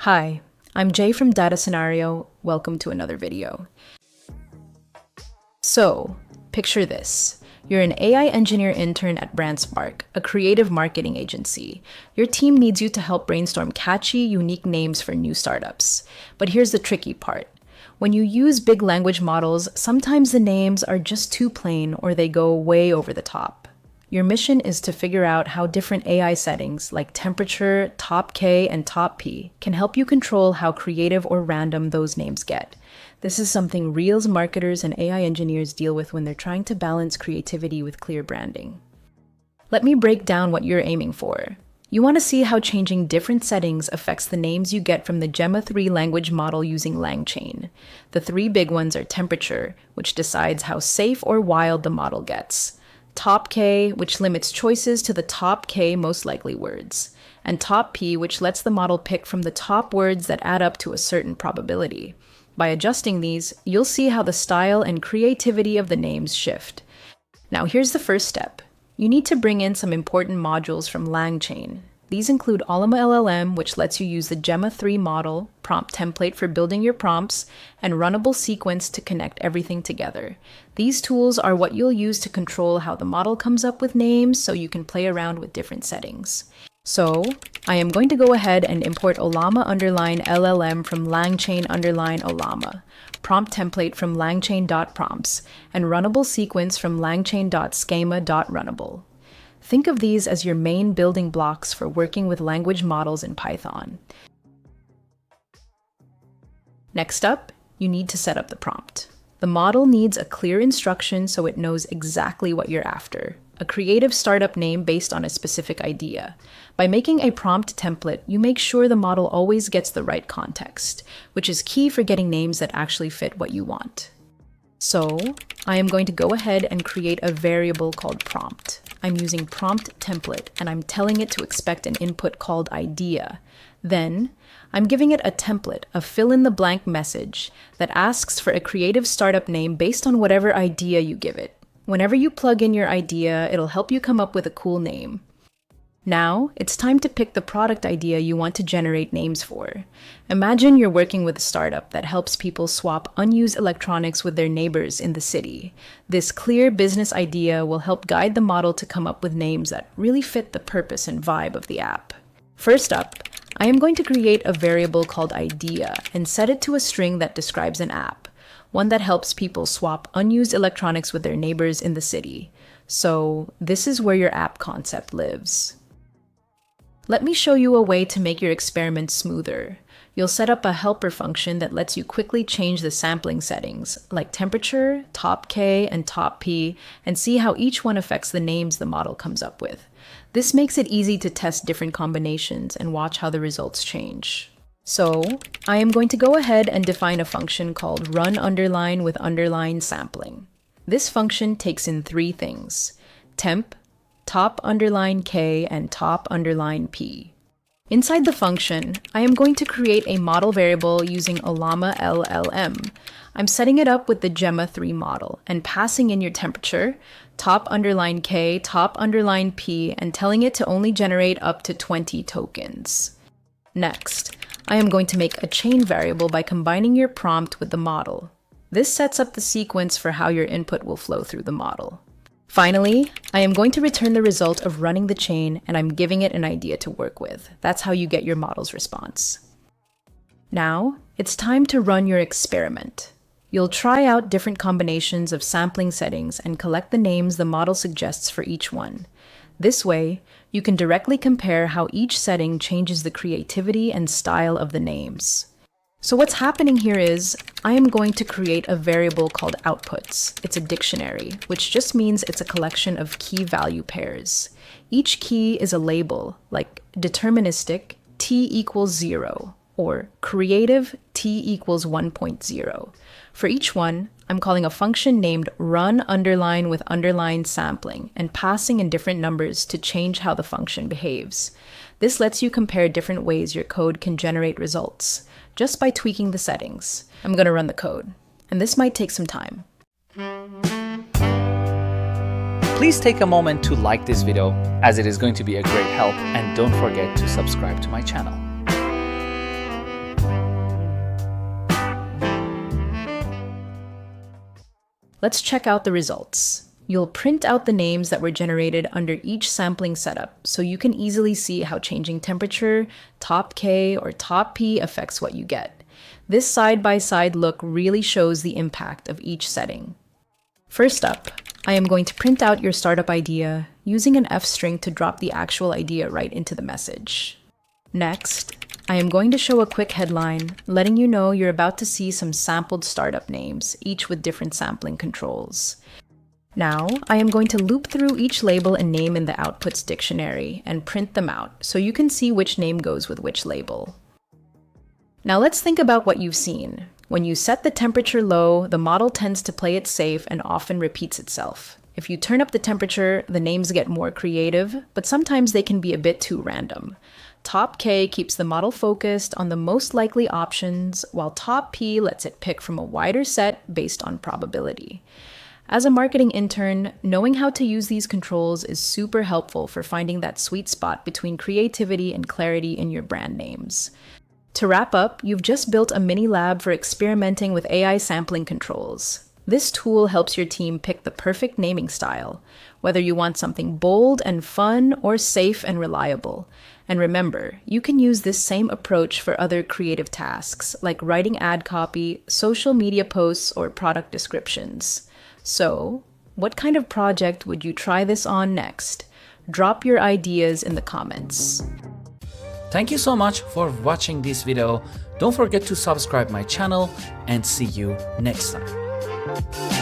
Hi, I'm Jay from Data Scenario. Welcome to another video. So, picture this. You're an AI engineer intern at BrandSpark, a creative marketing agency. Your team needs you to help brainstorm catchy, unique names for new startups. But here's the tricky part. When you use big language models, sometimes the names are just too plain or they go way over the top. Your mission is to figure out how different AI settings like temperature, top K, and top P can help you control how creative or random those names get. This is something real marketers and AI engineers deal with when they're trying to balance creativity with clear branding. Let me break down what you're aiming for. You want to see how changing different settings affects the names you get from the Gemma 3 language model using LangChain. The three big ones are temperature, which decides how safe or wild the model gets. Top K, which limits choices to the top K most likely words, and top P, which lets the model pick from the top words that add up to a certain probability. By adjusting these, you'll see how the style and creativity of the names shift. Now here's the first step. You need to bring in some important modules from LangChain. These include Ollama LLM, which lets you use the Gemma 3 model, prompt template for building your prompts, and runnable sequence to connect everything together. These tools are what you'll use to control how the model comes up with names so you can play around with different settings. So, I am going to go ahead and import Ollama _LLM from LangChain _Ollama, prompt template from langchain.prompts, and runnable sequence from langchain.schema.runnable. Think of these as your main building blocks for working with language models in Python. Next up, you need to set up the prompt. The model needs a clear instruction so it knows exactly what you're after, a creative startup name based on a specific idea. By making a prompt template, you make sure the model always gets the right context, which is key for getting names that actually fit what you want. So, I am going to go ahead and create a variable called prompt. I'm using prompt template and I'm telling it to expect an input called idea. Then, I'm giving it a template, a fill-in-the-blank message that asks for a creative startup name based on whatever idea you give it. Whenever you plug in your idea, it'll help you come up with a cool name. Now, it's time to pick the product idea you want to generate names for. Imagine you're working with a startup that helps people swap unused electronics with their neighbors in the city. This clear business idea will help guide the model to come up with names that really fit the purpose and vibe of the app. First up, I am going to create a variable called idea and set it to a string that describes an app, one that helps people swap unused electronics with their neighbors in the city. So, this is where your app concept lives. Let me show you a way to make your experiment smoother. You'll set up a helper function that lets you quickly change the sampling settings, like temperature, top K, and top P, and see how each one affects the names the model comes up with. This makes it easy to test different combinations and watch how the results change. So, I am going to go ahead and define a function called run underline with underline sampling. This function takes in three things: temp, top underline K, and top underline P. Inside the function, I am going to create a model variable using Ollama LLM. I'm setting it up with the Gemma 3 model and passing in your temperature, top underline K, top underline P, and telling it to only generate up to 20 tokens. Next, I am going to make a chain variable by combining your prompt with the model. This sets up the sequence for how your input will flow through the model. Finally, I am going to return the result of running the chain and I'm giving it an idea to work with. That's how you get your model's response. Now, it's time to run your experiment. You'll try out different combinations of sampling settings and collect the names the model suggests for each one. This way, you can directly compare how each setting changes the creativity and style of the names. So what's happening here is, I am going to create a variable called outputs. It's a dictionary, which just means it's a collection of key value pairs. Each key is a label, like deterministic, t equals 0, or creative, t equals 1.0. For each one, I'm calling a function named run underline with underline sampling and passing in different numbers to change how the function behaves. This lets you compare different ways your code can generate results, just by tweaking the settings. I'm going to run the code, and this might take some time. Please take a moment to like this video, as it is going to be a great help, and don't forget to subscribe to my channel. Let's check out the results. You'll print out the names that were generated under each sampling setup, so you can easily see how changing temperature, top K, or top P affects what you get. This side-by-side look really shows the impact of each setting. First up, I am going to print out your startup idea using an F string to drop the actual idea right into the message. Next, I am going to show a quick headline, letting you know you're about to see some sampled startup names, each with different sampling controls. Now, I am going to loop through each label and name in the outputs dictionary and print them out so you can see which name goes with which label. Now let's think about what you've seen. When you set the temperature low, the model tends to play it safe and often repeats itself. If you turn up the temperature, the names get more creative, but sometimes they can be a bit too random. Top K keeps the model focused on the most likely options, while Top P lets it pick from a wider set based on probability. As a marketing intern, knowing how to use these controls is super helpful for finding that sweet spot between creativity and clarity in your brand names. To wrap up, you've just built a mini lab for experimenting with AI sampling controls. This tool helps your team pick the perfect naming style, whether you want something bold and fun or safe and reliable. And remember, you can use this same approach for other creative tasks, like writing ad copy, social media posts, or product descriptions. So, what kind of project would you try this on next? Drop your ideas in the comments. Thank you so much for watching this video. Don't forget to subscribe my channel and see you next time.